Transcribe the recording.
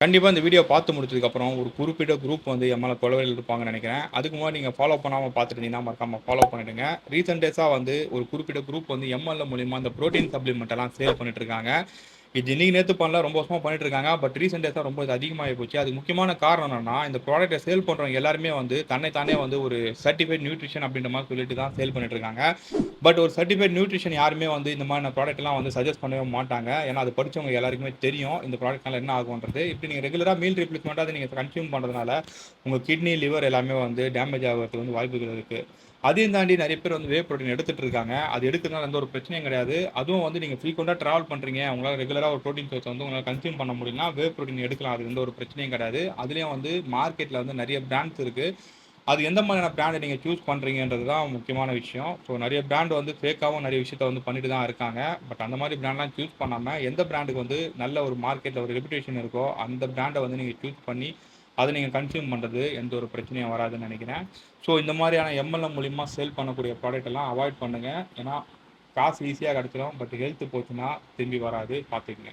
கண்டிப்பா இந்த வீடியோ பார்த்து முடிச்சதுக்கப்புறம், ஒரு குறிப்பிட்ட குரூப் வந்து என் மேல தொலைவில இருப்பாங்கன்னு நெனைக்கிறேன். அதுக்கு முன்னாடி நீங்க ஃபாலோ பண்ணாம பார்த்துருந்தீங்கன்னா, மறக்காம ஃபாலோ பண்ணிடுங்க. ரீசென்ட் டேஸா வந்து ஒரு குறிப்பிட்ட குரூப் வந்து எம்.எல்.எம் மூலியமா இந்த புரோட்டீன் சப்ளிமெண்ட் எல்லாம் சேல் பண்ணிட்டு இருக்காங்க. இது இன்னைக்கு நேத்து பண்ணல, ரொம்ப வருஷமா பண்ணிட்டு இருக்காங்க. பட் ரீசென்ட் டேஸா ரொம்ப இது அதிகமாகி போச்சு. அதுக்கு முக்கியமான காரணம் என்னன்னா, இந்த ப்ராடக்ட்ட சேல் பண்றவங்க எல்லாருமே வந்து தன்னை தானே வந்து ஒரு சர்டிஃபைட் நியூட்ரிஷன் அப்படின்ற மாரி சொல்லிட்டு தான் சேல் பண்ணிட்டு இருக்காங்க. பட் ஒரு சர்டிஃபைட் நியூட்ரிஷன் யாருமே வந்து இந்த மாதிரியான ப்ராடக்ட்லாம் வந்து சஜெஸ்ட் பண்ணவே மாட்டாங்க. ஏன்னா, அது படிச்சவங்க எல்லாருக்குமே தெரியும். இந்த ப்ராடக்ட்னால என்ன ஆகும்ன்றது. இப்படி நீங்க ரெகுலரா மீல் ரீப்ளேஸ்மெண்ட்டா அத நீங்க கன்சியூம் பண்றதுனால, உங்க கிட்னி, லிவர் எல்லாமே வந்து டேமேஜ் ஆகுறதுக்கு வந்து வாய்ப்புகள் இருக்கு. அதையும் தாண்டி நெறைய பேர் வந்து வே புரோட்டீன் எடுத்துட்டு இருக்காங்க. அது எடுக்கிறதுனால எந்த ஒரு பிரச்சனையும் கிடையாது. அதுவும் வந்து நீங்க ஃப்ரீக்வென்ட்டா டிராவல் பண்றீங்க. உங்களால ரெகுலரா ஒரு புரோட்டீன் சோர்ஸ் வந்து உங்களால கன்சியூம் பண்ண முடியும்னா, வே புரோட்டீன் எடுக்கலாம். அது எந்த ஒரு பிரச்சனையும் கிடையாது. அதிலயும் வந்து மார்க்கெட்ல வந்து நெறைய பிராண்ட்ஸ் இருக்கு. அது எந்த மாதிரியான பிராண்ட் நீங்க சூஸ் பண்றீங்கன்றது தான் முக்கியமான விஷயம். ஸோ நெறைய பிராண்ட் வந்து ஃபேக்காவும் நெறைய விஷயத்த வந்து பண்ணிட்டு தான் இருக்காங்க. பட் அந்த மாரி பிராண்ட்லாம் சூஸ் பண்ணாம, எந்த பிராண்டுக்கு வந்து நல்ல ஒரு மார்க்கெட்ல ஒரு ரெபுடேஷன் இருக்கோ, அந்த பிராண்ட வந்து நீங்க சூஸ் பண்ணி, அத நீங்க கன்சியூம் பண்றது எந்த ஒரு பிரச்சனையும் வராதுன்னு நெனைக்கிறேன். ஸோ இந்த மாரியான எம்.எல்.எம் மூலியமா சேல் பண்ணக்கூடிய ப்ராடக்ட் எல்லாம் அவாய்ட் பண்ணுங்க. ஏன்னா, காசு ஈஸியா கெடைச்சிரும். பட் ஹெல்த் போச்சுன்னா திரும்பி வராது. பார்த்துக்கங்க.